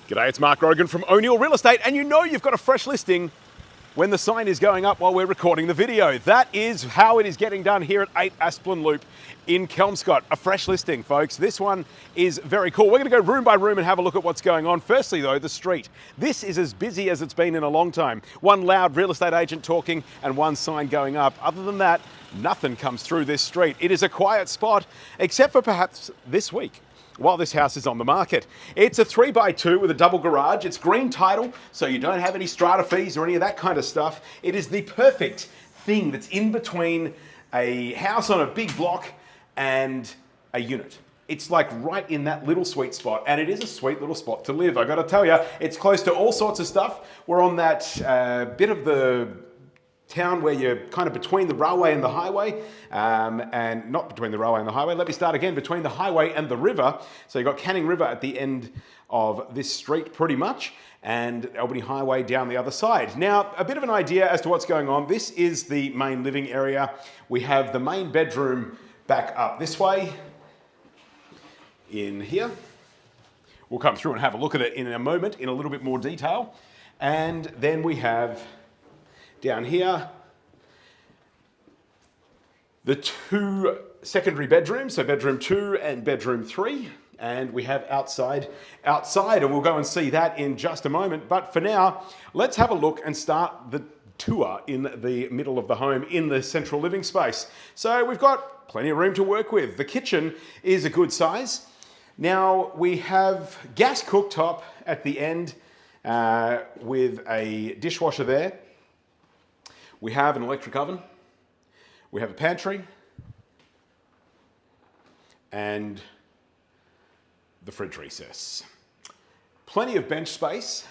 G'day, it's Mark Grogan from O'Neill Real Estate, and you know you've got a fresh listing when the sign is going up while we're recording the video. That is how it is getting done here at 8 Asplin Loop in Kelmscott. A fresh listing, folks. This one is very cool. We're going to go room by room and have a look at what's going on. Firstly, though, the street. This is as busy as it's been in a long time. One loud real estate agent talking and one sign going up. Other than that, nothing comes through this street. It is a quiet spot, except for perhaps this week, while this house is on the market. It's a 3x2 with a double garage. It's green title, so you don't have any strata fees or any of that kind of stuff. It is the perfect thing that's in between a house on a big block and a unit. It's like right in that little sweet spot, and it is a sweet little spot to live. I gotta tell you, it's close to all sorts of stuff. We're on that bit of the town where you're kind of between the railway and the highway, and not between the railway and the highway. Let me start again, between the highway and the river. So you've got Canning River at the end of this street pretty much, and Albany Highway down the other side. Now, a bit of an idea as to what's going on. This is the main living area. We have the main bedroom back up this way in here. We'll come through and have a look at it in a moment in a little bit more detail. And then we have down here the two secondary bedrooms, so bedroom 2 and bedroom 3, and we have outside, and we'll go and see that in just a moment. But for now, let's have a look and start the tour in the middle of the home in the central living space. So we've got plenty of room to work with. The kitchen is a good size. Now we have gas cooktop at the end with a dishwasher there. We have an electric oven, we have a pantry, and the fridge recess. Plenty of bench space,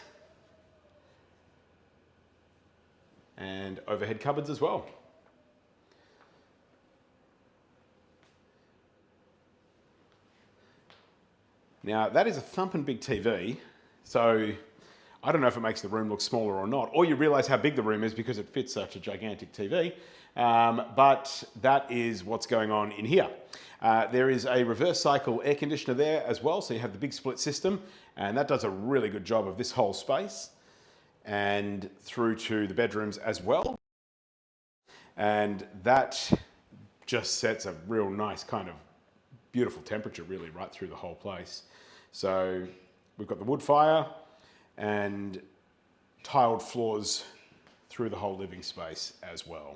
and overhead cupboards as well. Now that is a thumping big TV, so I don't know if it makes the room look smaller or not, or you realize how big the room is because it fits such a gigantic TV, but that is what's going on in here. There is a reverse cycle air conditioner there as well, so you have the big split system, and that does a really good job of this whole space, and through to the bedrooms as well. And that just sets a real nice kind of beautiful temperature really right through the whole place. So we've got the wood fire and tiled floors through the whole living space as well.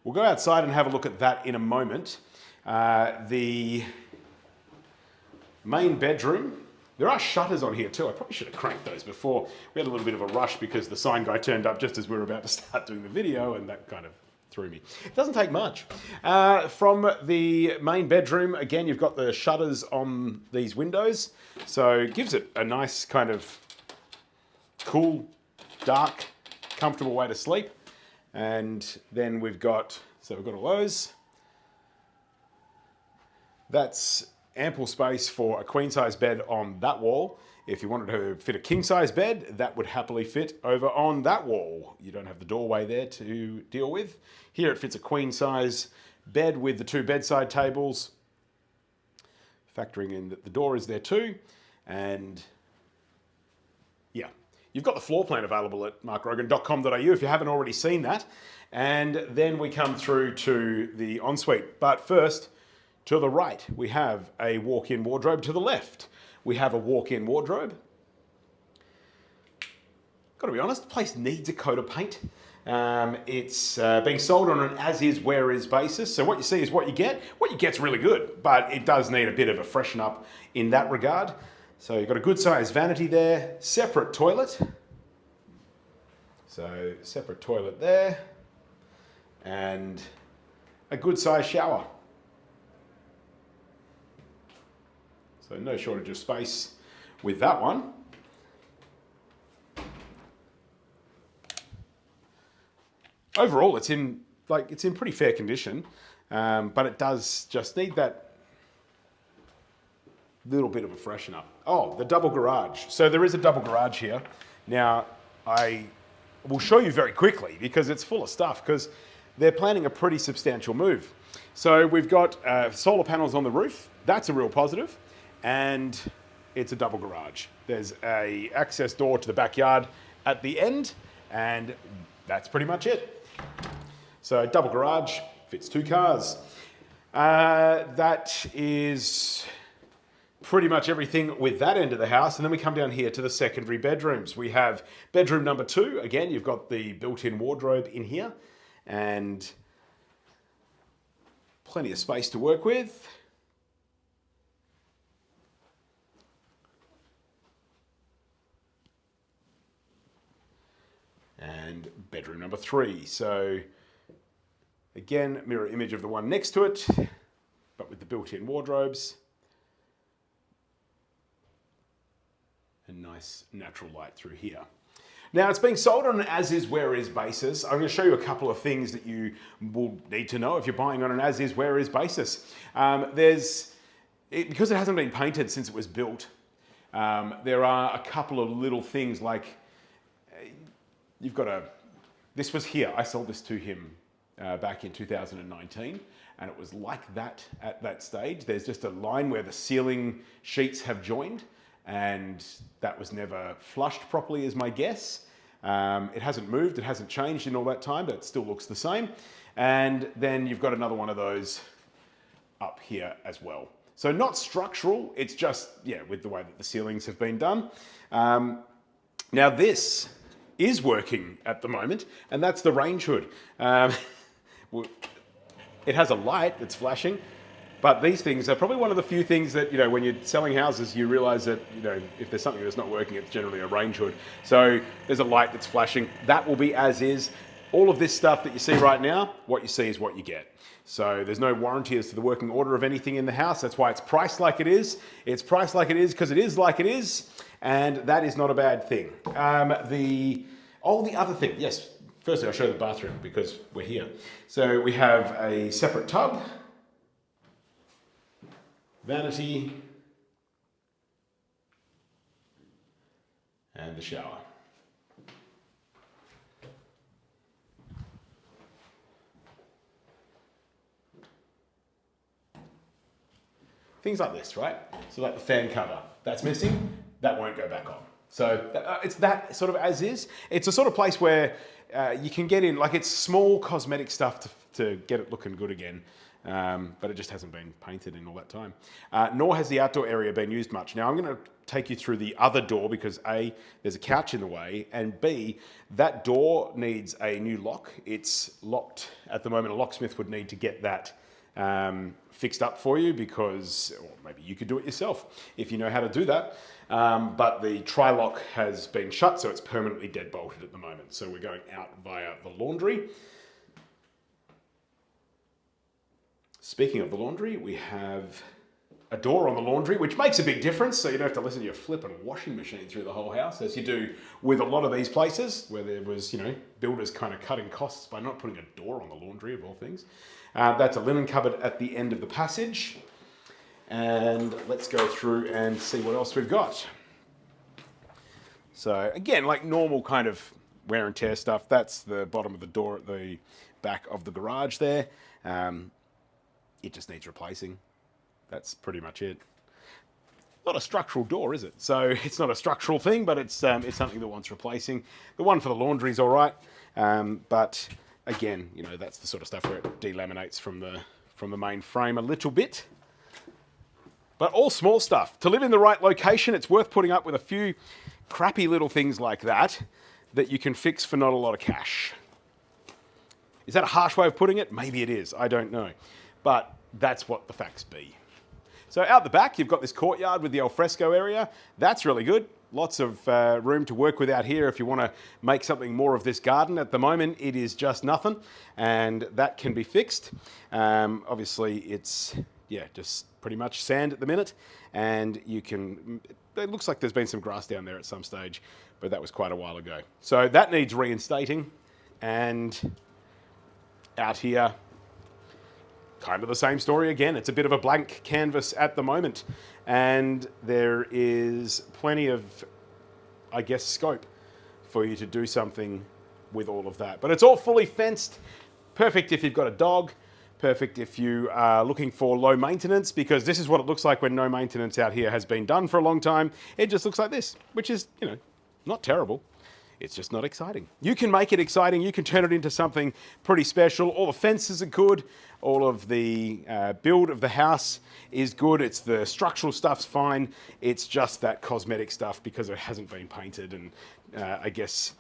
We'll go outside and have a look at that in a moment. The main bedroom, there are shutters on here too. I probably should have cranked those before. We had a little bit of a rush because the sign guy turned up just as we were about to start doing the video, and that kind of threw me. It doesn't take much. From the main bedroom, again, you've got the shutters on these windows, so it gives it a nice kind of cool, dark, comfortable way to sleep. And then we've got all those. That's ample space for a queen size bed on that wall. If you wanted to fit a king size bed, that would happily fit over on that wall. You don't have the doorway there to deal with. Here it fits a queen size bed with the 2 bedside tables, factoring in that the door is there too. And yeah, you've got the floor plan available at markgrogan.com.au if you haven't already seen that. And then we come through to the ensuite. But first, to the right, we have a walk-in wardrobe. To the left, we have a walk-in wardrobe. Got to be honest, the place needs a coat of paint. It's being sold on an as-is, where-is basis. So what you see is what you get. What you get's really good, but it does need a bit of a freshen up in that regard. So you've got a good size vanity there, separate toilet. So separate toilet there, and a good size shower. So no shortage of space with that one. Overall, it's in pretty fair condition, but it does just need that little bit of a freshen up. Oh, the double garage. So there is a double garage here. Now, I will show you very quickly because it's full of stuff, because they're planning a pretty substantial move. So we've got solar panels on the roof. That's a real positive. And it's a double garage. There's a access door to the backyard at the end, and that's pretty much it. So double garage, fits 2 cars. That is pretty much everything with that end of the house. And then we come down here to the secondary bedrooms. We have bedroom number 2. Again, you've got the built-in wardrobe in here and plenty of space to work with. And bedroom number 3. So again, mirror image of the one next to it, but with the built-in wardrobes. And nice natural light through here. Now it's being sold on an as-is, where-is basis. I'm going to show you a couple of things that you will need to know if you're buying on an as-is, where-is basis. Because it hasn't been painted since it was built, there are a couple of little things like you've got this was here. I sold this to him back in 2019, and it was like that at that stage. There's just a line where the ceiling sheets have joined, and that was never flushed properly, is my guess. It hasn't moved, it hasn't changed in all that time, but it still looks the same. And then you've got another one of those up here as well. So not structural, it's just, yeah, with the way that the ceilings have been done. Now this is working at the moment, and that's the range hood. It has a light that's flashing, but these things are probably one of the few things that, you know, when you're selling houses, you realize that, you know, if there's something that's not working, it's generally a range hood. So there's a light that's flashing. That will be as is. All of this stuff that you see right now, what you see is what you get. So there's no warranty as to the working order of anything in the house. That's why it's priced like it is. It's priced like it is because it is like it is, and that is not a bad thing. The other thing, yes, firstly I'll show you the bathroom because we're here. So we have a separate tub, vanity, and the shower. Things like this, right? So like the fan cover, that's missing, that won't go back on. So it's that sort of as is. It's a sort of place where you can get in, like it's small cosmetic stuff to get it looking good again. But it just hasn't been painted in all that time. Nor has the outdoor area been used much. Now I'm going to take you through the other door because A, there's a couch in the way, and B, that door needs a new lock. It's locked at the moment. A locksmith would need to get that fixed up for you because, or maybe you could do it yourself if you know how to do that. But the tri-lock has been shut, so it's permanently dead bolted at the moment. So we're going out via the laundry. Speaking of the laundry, we have a door on the laundry, which makes a big difference. So you don't have to listen to your flipping washing machine through the whole house, as you do with a lot of these places where there was, you know, builders kind of cutting costs by not putting a door on the laundry of all things. That's a linen cupboard at the end of the passage. And let's go through and see what else we've got. So again, like normal kind of wear and tear stuff. That's the bottom of the door at the back of the garage there. It just needs replacing. That's pretty much it. Not a structural door, is it? So it's not a structural thing, but it's something that wants replacing. The one for the laundry is all right, but again, you know, that's the sort of stuff where it delaminates from the main frame a little bit. But all small stuff. To live in the right location, it's worth putting up with a few crappy little things like that you can fix for not a lot of cash. Is that a harsh way of putting it? Maybe it is. I don't know. But that's what the facts be. So out the back, you've got this courtyard with the alfresco area. That's really good. Lots of room to work with out here if you want to make something more of this garden. At the moment, it is just nothing, and that can be fixed. Obviously, it's, yeah, just pretty much sand at the minute, and you can, it looks like there's been some grass down there at some stage, but that was quite a while ago. So that needs reinstating, and out here, kind of the same story again. It's a bit of a blank canvas at the moment, and there is plenty of, I guess, scope for you to do something with all of that. But it's all fully fenced, perfect if you've got a dog, Perfect if you are looking for low maintenance, because this is what it looks like when no maintenance out here has been done for a long time. It just looks like this, which is, you know, not terrible. It's just not exciting. You can make it exciting. You can turn it into something pretty special. All the fences are good. All of the build of the house is good. It's the structural stuff's fine. It's just that cosmetic stuff, because it hasn't been painted and I guess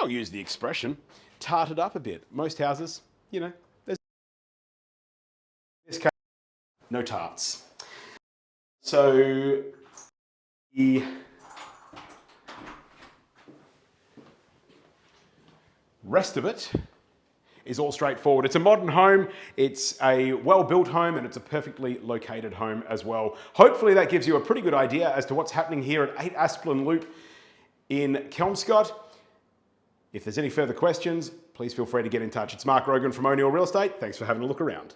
I'll use the expression, tarted up a bit. Most houses, you know, there's this case, no tarts. So the rest of it is all straightforward. It's a modern home, it's a well-built home, and it's a perfectly located home as well. Hopefully that gives you a pretty good idea as to what's happening here at 8 Asplin Loop in Kelmscott. If there's any further questions, please feel free to get in touch. It's Mark Grogan from O'Neill Real Estate. Thanks for having a look around.